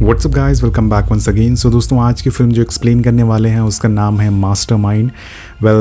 WhatsApp guys, welcome back once again. So दोस्तों, आज की फिल्म जो एक्सप्लेन करने वाले हैं उसका नाम है मास्टरमाइंड।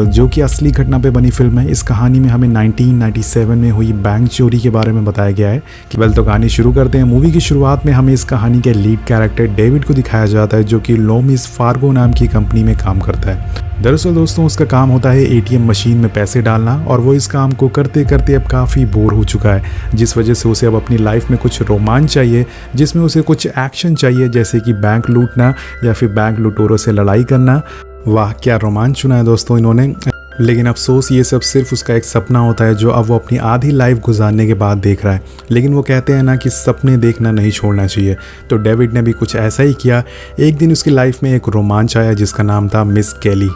जो कि असली घटना पे बनी फिल्म है। इस कहानी में हमें 1997 में हुई बैंक चोरी के बारे में बताया गया है कि तो कहानी शुरू करते हैं। मूवी की शुरुआत में हमें इस कहानी के लीड कैरेक्टर डेविड को दिखाया जाता है, जो कि लोमिस फार्गो नाम की कंपनी में काम करता है। दरअसल दोस्तों, उसका काम होता है एटीएम मशीन में पैसे डालना, और वो इस काम को करते करते अब काफ़ी बोर हो चुका है, जिस वजह से उसे अब अपनी लाइफ में कुछ रोमांच चाहिए, जिसमें उसे कुछ एक्शन चाहिए, जैसे कि बैंक लूटना या फिर बैंक लुटेरों से लड़ाई करना। वाह, क्या रोमांच चुना है दोस्तों इन्होंने। लेकिन अफसोस, ये सब सिर्फ उसका एक सपना होता है जो अब वो अपनी आधी लाइफ गुजारने के बाद देख रहा है। लेकिन वो कहते हैं ना कि सपने देखना नहीं छोड़ना चाहिए, तो डेविड ने भी कुछ ऐसा ही किया। एक दिन उसकी लाइफ में एक रोमांच आया जिसका नाम था मिस केली,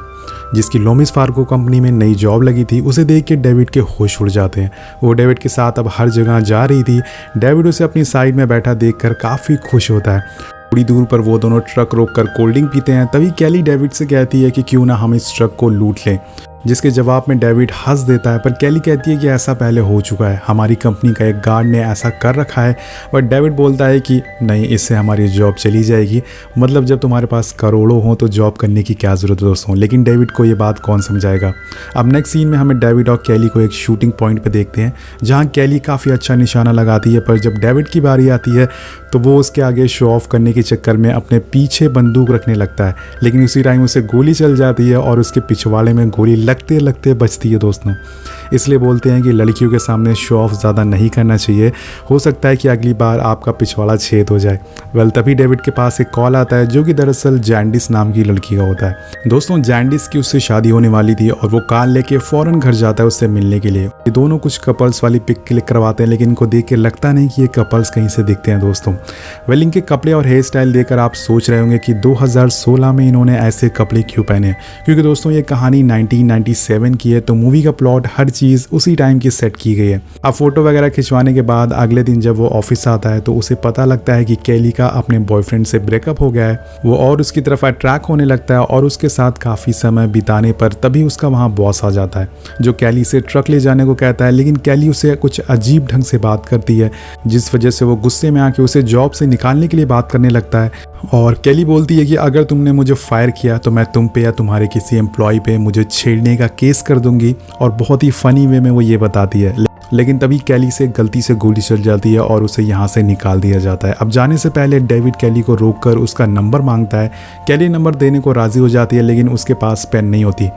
जिसकी लोमिस फार्गो कंपनी में नई जॉब लगी थी। उसे देख के डेविड के होश उड़ जाते हैं। वो डेविड के साथ अब हर जगह जा रही थी। डेविड उसे अपनी साइड में बैठा देखकर काफ़ी खुश होता है। थोड़ी दूर पर वो दोनों ट्रक रोककर कोल्ड ड्रिंक पीते हैं। तभी केली डेविड से कहती है कि क्यों ना हम इस ट्रक को लूट लें, जिसके जवाब में डेविड हंस देता है। पर केली कहती है कि ऐसा पहले हो चुका है, हमारी कंपनी का एक गार्ड ने ऐसा कर रखा है। बट डेविड बोलता है कि नहीं, इससे हमारी जॉब चली जाएगी। मतलब जब तुम्हारे पास करोड़ों हो तो जॉब करने की क्या ज़रूरत है दोस्तों। लेकिन डेविड को ये बात कौन समझाएगा। अब नेक्स्ट सीन में हमें डेविड और केली को एक शूटिंग पॉइंट पर देखते हैं, जहाँ केली काफ़ी अच्छा निशाना लगाती है। पर जब डेविड की बारी आती है तो वो उसके आगे शो ऑफ करने के चक्कर में अपने पीछे बंदूक रखने लगता है। लेकिन उसी टाइम उसे गोली चल जाती है और उसके पिछवाड़े में गोली लगते लगते बचती है दोस्तों। इसलिए बोलते हैं कि लड़कियों के सामने शो ऑफ ज़्यादा नहीं करना चाहिए, हो सकता है कि अगली बार आपका पिछवाड़ा छेद हो जाए। तभी डेविड के पास एक कॉल आता है, जो कि दरअसल जैंडिस नाम की लड़की का होता है। दोस्तों, जैंडिस की उससे शादी होने वाली थी और वो कार लेके फ़ौरन घर जाता है उससे मिलने के लिए। ये दोनों कुछ कपल्स वाली पिक क्लिक करवाते हैं, लेकिन इनको देख के लगता नहीं कि ये कपल्स कहीं से दिखते हैं दोस्तों। इनके कपड़े और हेयर स्टाइल देखकर आप सोच रहे होंगे कि 2016 में इन्होंने ऐसे कपड़े क्यों पहने, क्योंकि दोस्तों ये कहानी 1997 की है, तो मूवी का प्लॉट हर चीज़ उसी टाइम की सेट की गई है। अब फोटो वगैरह खिंचवाने के बाद अगले दिन जब वो ऑफिस आता है तो उसे पता लगता है कि केली का अपने बॉयफ्रेंड से ब्रेकअप हो गया है। वो और उसकी तरफ अट्रैक्ट होने लगता है और उसके साथ काफ़ी समय बिताने पर तभी उसका वहाँ बॉस आ जाता है, जो केली से ट्रक ले जाने को कहता है। लेकिन केली उसे कुछ अजीब ढंग से बात करती है, जिस वजह से वो गुस्से में आके उसे जॉब से निकालने के लिए बात करने लगता है। और केली बोलती है कि अगर तुमने मुझे फायर किया तो मैं तुम पे या तुम्हारे किसी एम्प्लॉय पे मुझे छेड़ने का केस कर दूंगी। और बहुत ही फनी वे में वो ये बताती है। लेकिन तभी केली से गलती से गोली चल जाती है और उसे यहाँ से निकाल दिया जाता है। अब जाने से पहले डेविड केली को रोककर उसका नंबर मांगता है। केली नंबर देने को राजी हो जाती है, लेकिन उसके पास पेन नहीं होती,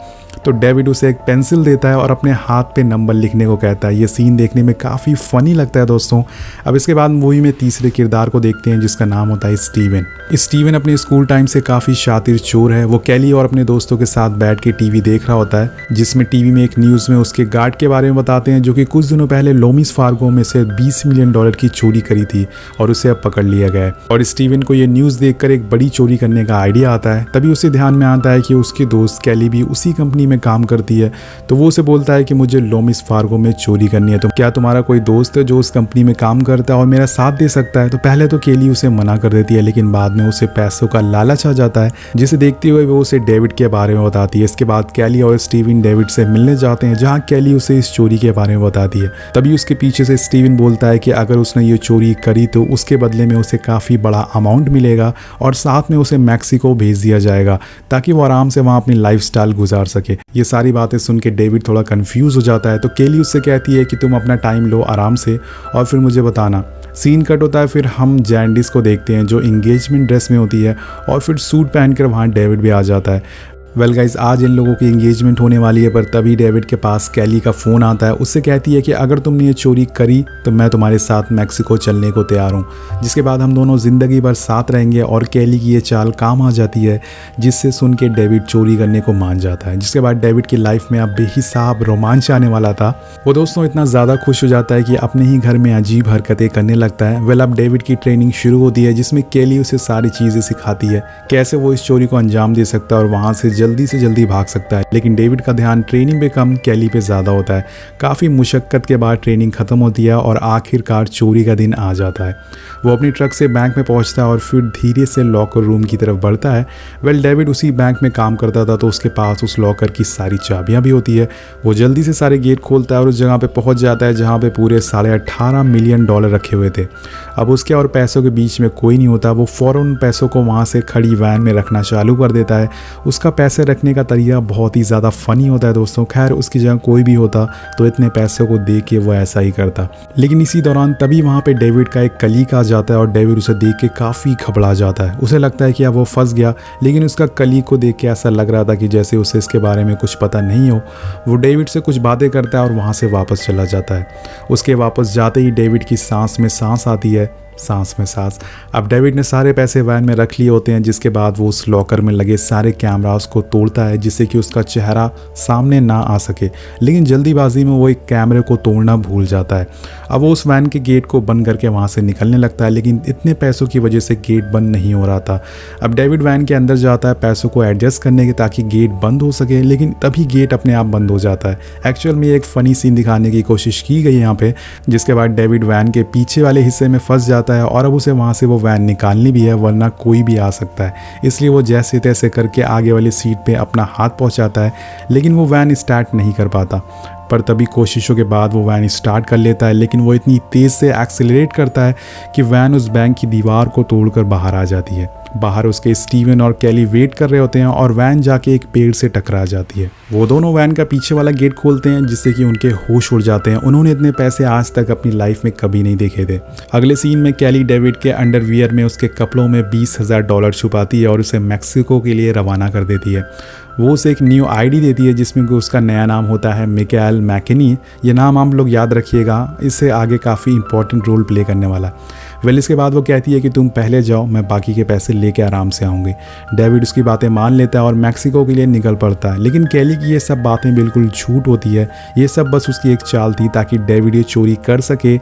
तो डेविड उसे एक पेंसिल देता है और अपने हाथ पे नंबर लिखने को कहता है। ये सीन देखने में काफ़ी फ़नी लगता है दोस्तों। अब इसके बाद मूवी में तीसरे किरदार को देखते हैं, जिसका नाम होता है स्टीवन। स्टीवन अपने स्कूल टाइम से काफ़ी शातिर चोर है। वो केली और अपने दोस्तों के साथ बैठ के टीवी देख रहा होता है, जिसमें टीवी में एक न्यूज़ में उसके गार्ड के बारे में बताते हैं, जो कि कुछ दिनों पहले लोमिस फार्गो में से $20 मिलियन की चोरी करी थी और उसे अब पकड़ लिया गया है। और स्टीवन को ये न्यूज़ देखकर एक बड़ी चोरी करने का आइडिया आता है। तभी उसे ध्यान में आता है कि उसकी दोस्त केली भी उसी कंपनी में काम करती है, तो वो उसे बोलता है कि मुझे लोमिस फार्गो में चोरी करनी है, तो क्या तुम्हारा कोई दोस्त है जो उस कंपनी में काम करता है और मेरा साथ दे सकता है। तो पहले तो केली उसे मना कर देती है, लेकिन बाद में उसे पैसों का लालच आ जाता है, जिसे देखते हुए वो उसे डेविड के बारे में बताती है। इसके बाद केली और स्टीवन डेविड से मिलने जाते हैं, जहाँ केली उसे इस चोरी के बारे में बताती है। तभी उसके पीछे से स्टीवन बोलता है कि अगर उसने ये चोरी करी तो उसके बदले में उसे काफ़ी बड़ा अमाउंट मिलेगा और साथ में उसे मैक्सिको भेज दिया जाएगा, ताकि वो आराम से वहाँ अपनी लाइफस्टाइल गुजार सके। ये सारी बातें सुन के डेविड थोड़ा कंफ्यूज हो जाता है, तो केली उससे कहती है कि तुम अपना टाइम लो आराम से और फिर मुझे बताना। सीन कट होता है, फिर हम जैंडिस को देखते हैं, जो इंगेजमेंट ड्रेस में होती है, और फिर सूट पहनकर वहाँ डेविड भी आ जाता है। गाइज, आज इन लोगों की एंगेजमेंट होने वाली है, पर तभी डेविड के पास केली का फ़ोन आता है। उससे कहती है कि अगर तुमने ये चोरी करी तो मैं तुम्हारे साथ मैक्सिको चलने को तैयार हूँ। जिसके बाद हम दोनों ज़िंदगी भर साथ रहेंगे, और केली की ये चाल काम आ जाती है, जिससे सुन के डेविड चोरी करने को मान जाता है। जिसके बाद डेविड की लाइफ में अब बेहिसाब रोमांच आने वाला था। वो दोस्तों इतना ज़्यादा खुश हो जाता है कि अपने ही घर में अजीब हरकतें करने लगता है। अब डेविड की ट्रेनिंग शुरू होती है, जिसमें केली उसे सारी चीज़ें सिखाती है, कैसे वो इस चोरी को अंजाम दे सकता है और वहाँ से जल्दी से जल्दी भाग सकता है। लेकिन डेविड का ध्यान ट्रेनिंग पे कम केली पे ज़्यादा होता है। काफ़ी मुशक्क़त के बाद ट्रेनिंग ख़त्म होती है और आखिरकार चोरी का दिन आ जाता है। वो अपनी ट्रक से बैंक में पहुंचता है और फिर धीरे से लॉकर रूम की तरफ बढ़ता है। डेविड उसी बैंक में काम करता था, तो उसके पास उस लॉकर की सारी चाबियां भी होती है। वो जल्दी से सारे गेट खोलता है और उस जगह पे पहुंच जाता है जहां पे पूरे $18.5 मिलियन रखे हुए थे। अब उसके और पैसों के बीच में कोई नहीं होता। वो फ़ौरन उन पैसों को वहाँ से खड़ी वैन में रखना चालू कर देता है। उसका पैसे रखने का तरीका बहुत ही ज़्यादा फ़नी होता है दोस्तों। खैर उसकी जगह कोई भी होता तो इतने पैसों को देख के वो ऐसा ही करता। लेकिन इसी दौरान तभी वहाँ पे डेविड का एक कलीग आ जाता है और डेविड उसे देख के काफ़ी घबरा जाता है। उसे लगता है कि अब वो फंस गया, लेकिन उसका कलीग को देख के ऐसा लग रहा था कि जैसे उसे इसके बारे में कुछ पता नहीं हो। वो डेविड से कुछ बातें करता है और वहाँ से वापस चला जाता है। उसके वापस जाते ही डेविड की सांस में सांस आती है, सांस में सांस। अब डेविड ने सारे पैसे वैन में रख लिए होते हैं, जिसके बाद वो उस लॉकर में लगे सारे कैमरास को तोड़ता है जिससे कि उसका चेहरा सामने ना आ सके। लेकिन जल्दीबाजी में वो एक कैमरे को तोड़ना भूल जाता है। अब वो उस वैन के गेट को बंद करके वहाँ से निकलने लगता है, लेकिन इतने पैसों की वजह से गेट बंद नहीं हो रहा था। अब डेविड वैन के अंदर जाता है पैसों को एडजस्ट करने के ताकि गेट बंद हो सके, लेकिन तभी गेट अपने आप बंद हो जाता है। एक्चुअल में एक फ़नी सीन दिखाने की कोशिश की गई यहाँ पे, जिसके बाद डेविड वैन के पीछे वाले हिस्से में फंस जाता है और अब उसे वहाँ से वो वैन निकालनी भी है, वरना कोई भी आ सकता है। इसलिए वो जैसे तैसे करके आगे वाली सीट पे अपना हाथ पहुँचाता है, लेकिन वो वैन स्टार्ट नहीं कर पाता। पर तभी कोशिशों के बाद वो वैन स्टार्ट कर लेता है, लेकिन वो इतनी तेज़ से एक्सेलरेट करता है कि वैन उस बैंक की दीवार को तोड़कर बाहर आ जाती है। बाहर उसके स्टीवन और कैली वेट कर रहे होते हैं और वैन जाके एक पेड़ से टकरा जाती है। वो दोनों वैन का पीछे वाला गेट खोलते हैं, जिससे कि उनके होश उड़ जाते हैं। उन्होंने इतने पैसे आज तक अपनी लाइफ में कभी नहीं देखे थे। अगले सीन में कैली डेविड के अंडरवियर में उसके कपड़ों में $20,000 छुपाती है और उसे मैक्सिको के लिए रवाना कर देती है। वो उसे एक न्यू आईडी देती है जिसमें कि उसका नया नाम होता है मिकाएल मैकेनी। ये नाम आप लोग याद रखिएगा, इससे आगे काफ़ी इंपॉर्टेंट रोल प्ले करने वाला। इसके बाद वो कहती है कि तुम पहले जाओ, मैं बाकी के पैसे लेके आराम से आऊँगी। डेविड उसकी बातें मान लेता है और मैक्सिको के लिए निकल पड़ता है, लेकिन कैली की ये सब बातें बिल्कुल झूठ होती है। ये सब बस उसकी एक चाल थी ताकि डेविड ये चोरी कर सके।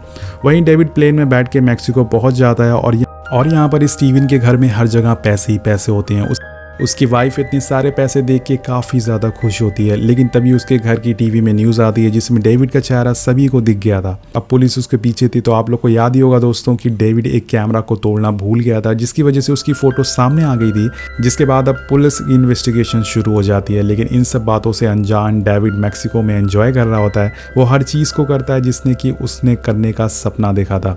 वहीं डेविड प्लेन में बैठ के मैक्सिको पहुँच जाता है और यहाँ पर स्टीवन के घर में हर जगह पैसे ही पैसे होते हैं। उसकी वाइफ इतने सारे पैसे देख के काफ़ी ज़्यादा खुश होती है, लेकिन तभी उसके घर की टीवी में न्यूज़ आती है जिसमें डेविड का चेहरा सभी को दिख गया था। अब पुलिस उसके पीछे थी, तो आप लोग को याद ही होगा दोस्तों कि डेविड एक कैमरा को तोड़ना भूल गया था, जिसकी वजह से उसकी फ़ोटो सामने आ गई थी। जिसके बाद अब पुलिस की इन्वेस्टिगेशन शुरू हो जाती है, लेकिन इन सब बातों से अनजान डेविड मैक्सिको में एंजॉय कर रहा होता है। वो हर चीज़ को करता है जिसने कि उसने करने का सपना देखा था।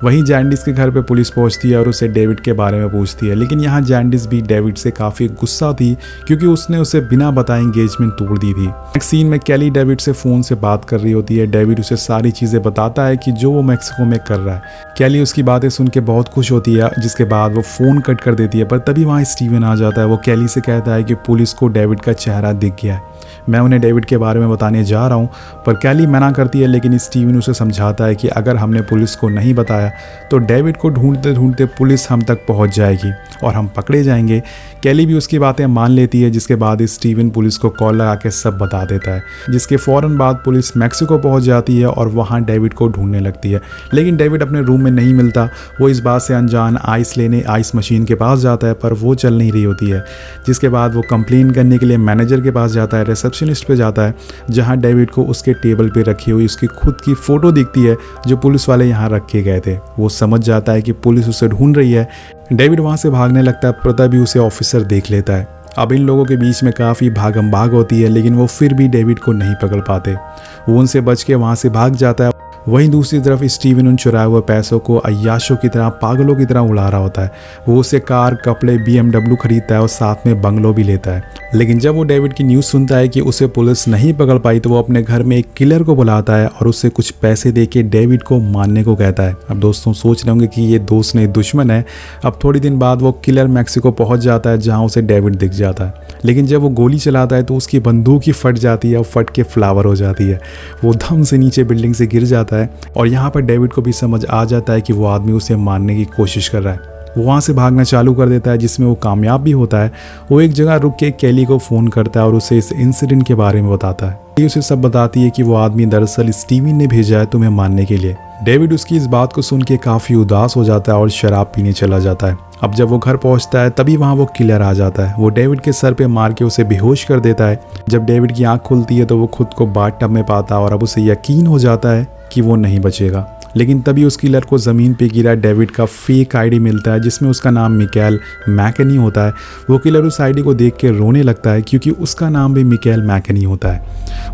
वहीं जैंडिस के घर पर पुलिस पहुँचती है और उसे डेविड के बारे में पूछती है, लेकिन यहाँ जैंडिस भी डेविड से काफ़ी गुस्सा थी क्योंकि उसने उसे बिना बताए एंगेजमेंट तोड़ दी थी। नेक्स्ट सीन में कैली डेविड से फ़ोन से बात कर रही होती है। डेविड उसे सारी चीज़ें बताता है कि जो वो मैक्सिको में कर रहा है। कैली उसकी बातें सुन के बहुत खुश होती है, जिसके बाद वो फ़ोन कट कर देती है। पर तभी वहाँ स्टीवन आ जाता है। वो कैली से कहता है कि पुलिस को डेविड का चेहरा दिख गया है, मैं उन्हें डेविड के बारे में बताने जा रहा हूँ। पर कैली मना करती है, लेकिन स्टीवन उसे समझाता है कि अगर हमने पुलिस को नहीं बताया तो डेविड को ढूंढते ढूंढते पुलिस हम तक पहुँच जाएगी और हम पकड़े जाएंगे। कैली भी उसकी बातें मान लेती है, जिसके बाद स्टीवन पुलिस को कॉल लगा के सब बता देता है, जिसके फ़ौरन बाद पुलिस मैक्सिको पहुंच जाती है और वहां डेविड को ढूंढने लगती है। लेकिन डेविड अपने रूम में नहीं मिलता। वो इस बात से अनजान आइस लेने आइस मशीन के पास जाता है, पर वो चल नहीं रही होती है। जिसके बाद वो कंप्लेन करने के लिए मैनेजर के पास जाता है, रिसेप्शनिस्ट पे जाता है, जहाँ डेविड को उसके टेबल पर रखी हुई उसकी खुद की फ़ोटो दिखती है जो पुलिस वाले यहाँ रखे गए थे। वो समझ जाता है कि पुलिस उसे ढूंढ रही है। डेविड वहाँ से भागने लगता है, पर तभी उसे ऑफिसर देख लेता है। अब इन लोगों के बीच में काफ़ी भागम भाग होती है, लेकिन वो फिर भी डेविड को नहीं पकड़ पाते। वो उनसे बच के वहाँ से भाग जाता है। वहीं दूसरी तरफ स्टीवन उन चुराए हुए पैसों को अय्याशों की तरह, पागलों की तरह उड़ा रहा होता है। वो उसे कार, कपड़े, BMW खरीदता है और साथ में बंगलो भी लेता है। लेकिन जब वो डेविड की न्यूज़ सुनता है कि उसे पुलिस नहीं पकड़ पाई, तो वो अपने घर में एक किलर को बुलाता है और उससे कुछ पैसे देके डेविड को मारने को कहता है। अब दोस्तों सोच रहे होंगे कि ये दोस्त नहीं दुश्मन है। अब थोड़ी दिन बाद वो किलर मैक्सिको पहुंच जाता है, जहां उसे डेविड दिख जाता है। लेकिन जब वो गोली चलाता है तो उसकी बंदूक ही फट जाती है और फट के फ्लावर हो जाती है। वो दम से नीचे बिल्डिंग से गिर जाता है और यहाँ पर डेविड को भी समझ आ जाता है कि वो आदमी उसे मारने की कोशिश कर रहा है। वो वहाँ से भागना चालू कर देता है, जिसमें वो कामयाब भी होता है। वो एक जगह रुक के कैली को फ़ोन करता है और उसे इस इंसिडेंट के बारे में बताता है। ये उसे सब बताती है कि वो आदमी दरअसल स्टीवन ने भेजा है तुम्हें मारने के लिए। डेविड उसकी इस बात को सुन के काफ़ी उदास हो जाता है और शराब पीने चला जाता है। अब जब वो घर पहुंचता है तभी वहाँ वो किलर आ जाता है। वो डेविड के सर पे मार के उसे बेहोश कर देता है। जब डेविड की आँख खुलती है तो वो खुद को बाथटब में पाता है और अब उसे यकीन हो जाता है कि वो नहीं बचेगा। लेकिन तभी उस किलर को ज़मीन पे गिरा डेविड का फेक आईडी मिलता है जिसमें उसका नाम मिकेल मैकेनी होता है। वो किलर उस आईडी को देख के रोने लगता है क्योंकि उसका नाम भी मिकेल मैकेनी होता है।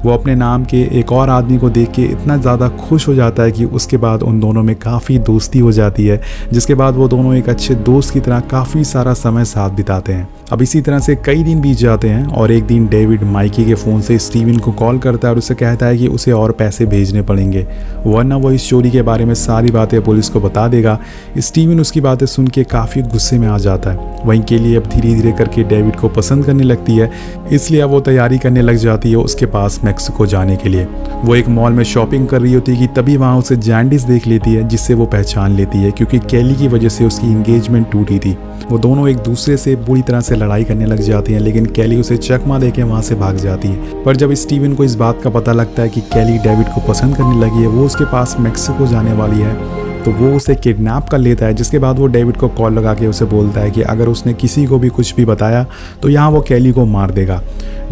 वो अपने नाम के एक और आदमी को देख के इतना ज़्यादा खुश हो जाता है कि उसके बाद उन दोनों में काफ़ी दोस्ती हो जाती है, जिसके बाद वो दोनों एक अच्छे दोस्त की तरह काफ़ी सारा समय साथ बिताते हैं। अब इसी तरह से कई दिन बीत जाते हैं और एक दिन डेविड माइकी के फ़ोन से स्टीवन को कॉल करता है और उसे कहता है कि उसे और पैसे भेजने पड़ेंगे, वरना वो इस चोरी के बारे में सारी बातें पुलिस को बता देगा। स्टीवन उसकी बातें सुन के काफ़ी गुस्से में आ जाता है। वहीं केली अब धीरे धीरे करके डेविड को पसंद करने लगती है, इसलिए अब वो तैयारी करने लग जाती है उसके पास मेक्सिको जाने के लिए। वो एक मॉल में शॉपिंग कर रही होती है कि तभी वहाँ उसे जैंडिस देख लेती है, जिससे वो पहचान लेती है क्योंकि केली की वजह से उसकी इंगेजमेंट टूटी थी। वो दोनों एक दूसरे से बुरी तरह से लड़ाई करने लग जाती हैं, लेकिन केली उसे चकमा देके वहाँ से भाग जाती है। पर जब स्टीवन को इस बात का पता लगता है कि केली डेविड को पसंद करने लगी है, वो उसके पास मेक्सिको जाने वाली है, तो वो उसे किडनैप कर लेता है। जिसके बाद वो डेविड को कॉल लगा के उसे बोलता है कि अगर उसने किसी को भी कुछ भी बताया तो यहाँ वो केली को मार देगा।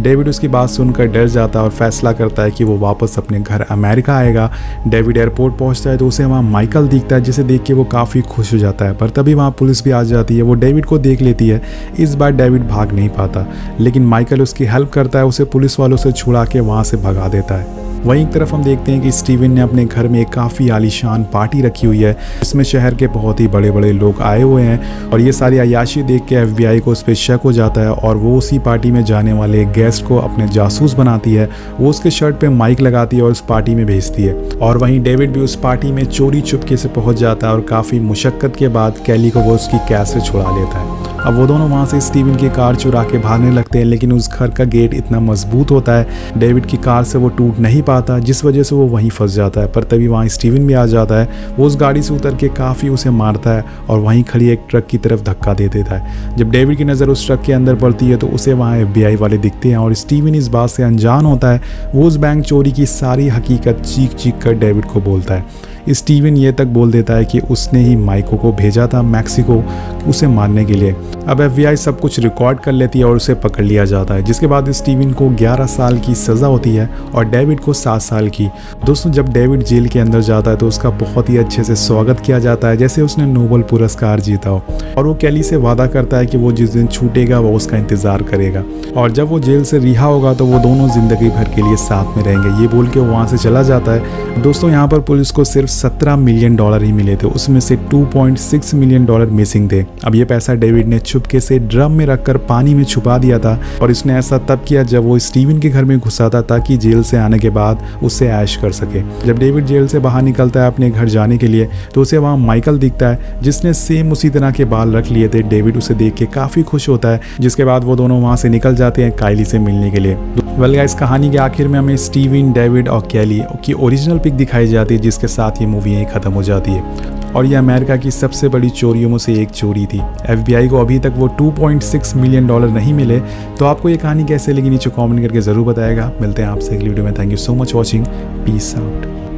डेविड उसकी बात सुनकर डर जाता है और फैसला करता है कि वो वापस अपने घर अमेरिका आएगा। डेविड एयरपोर्ट पहुंचता है तो उसे वहाँ माइकल दिखता है, जिसे देख के वो काफ़ी खुश हो जाता है। पर तभी वहाँ पुलिस भी आ जाती है। वो डेविड को देख लेती है। इस बार डेविड भाग नहीं पाता, लेकिन माइकल उसकी हेल्प करता है, उसे पुलिस वालों से छुड़ा के वहाँ से भगा देता है। वहीं एक तरफ हम देखते हैं कि स्टीवन ने अपने घर में एक काफ़ी आलीशान पार्टी रखी हुई है, जिसमें शहर के बहुत ही बड़े बड़े लोग आए हुए हैं और ये सारी अय्याशी देख के FBI को उस पर शक हो जाता है और वो उसी पार्टी में जाने वाले गेस्ट को अपने जासूस बनाती है। वो उसके शर्ट पे माइक लगाती है और उस पार्टी में भेजती है। और वहीं डेविड भी उस पार्टी में चोरी चुपके से पहुंच जाता है और काफ़ी मुशक्कत के बाद केली को वो उसकी कैब से छुड़ा लेता है। अब वो दोनों वहाँ से स्टीवन की कार चुरा के भागने लगते हैं, लेकिन उस घर का गेट इतना मजबूत होता है डेविड की कार से वो टूट नहीं पाता, जिस वजह से वो वहीं फंस जाता है। पर तभी वहाँ स्टीवन भी आ जाता है। वो उस गाड़ी से उतर के काफ़ी उसे मारता है और वहीं खड़ी एक ट्रक की तरफ धक्का दे देता है। जब डेविड की नज़र उस ट्रक के अंदर पड़ती है तो उसे वहाँ FBI वाले दिखते हैं और स्टीवन इस बात से अनजान होता है। वो उस बैंक चोरी की सारी हकीकत चीख चीख कर डेविड को बोलता है। स्टीवन ये तक बोल देता है कि उसने ही माइको को भेजा था मैक्सिको उसे मारने के लिए। अब FBI सब कुछ रिकॉर्ड कर लेती है और उसे पकड़ लिया जाता है, जिसके बाद स्टीवन को 11 साल की सज़ा होती है और डेविड को 7 साल की। दोस्तों, जब डेविड जेल के अंदर जाता है तो उसका बहुत ही अच्छे से स्वागत किया जाता है, जैसे उसने नोबेल पुरस्कार जीता हो। और वो केली से वादा करता है कि वो जिस दिन छूटेगा वो उसका इंतज़ार करेगा और जब वो जेल से रिहा होगा तो वो दोनों ज़िंदगी भर के लिए साथ में रहेंगे। ये बोल के वो वहाँ से चला जाता है। दोस्तों, यहाँ पर पुलिस को सिर्फ $17 मिलियन ही मिले थे, उसमें से $2.6 मिलियन मिसिंग थे। अब ये पैसा डेविड ने चुपके से ड्रम में रखकर पानी में छुपा दिया था और इसने ऐसा तब किया जब वो स्टीवन के घर में घुसा था, ताकि जेल से आने के बाद उससे ऐश कर सके। जब डेविड जेल से बाहर निकलता है अपने घर जाने के लिए तो उसे वहाँ माइकल दिखता है, जिसने सेम उसी तरह के बाल रख लिए थे। डेविड उसे देख के काफ़ी खुश होता है, जिसके बाद वो दोनों वहाँ से निकल जाते हैं काइली से मिलने के लिए। वेल गाइस, कहानी के आखिर में हमें स्टीवन, डेविड और केली की ओरिजिनल पिक दिखाई जाती है, जिसके साथ ये मूवी यहीं ख़त्म हो जाती है। और ये अमेरिका की सबसे बड़ी चोरियों में से एक चोरी थी। FBI को अभी तक वो $2.6 मिलियन नहीं मिले। तो आपको ये कहानी कैसे लगी नीचे कमेंट करके ज़रूर बताएगा। मिलते हैं आपसे अगली वीडियो में। Thank you so much watching. Peace out.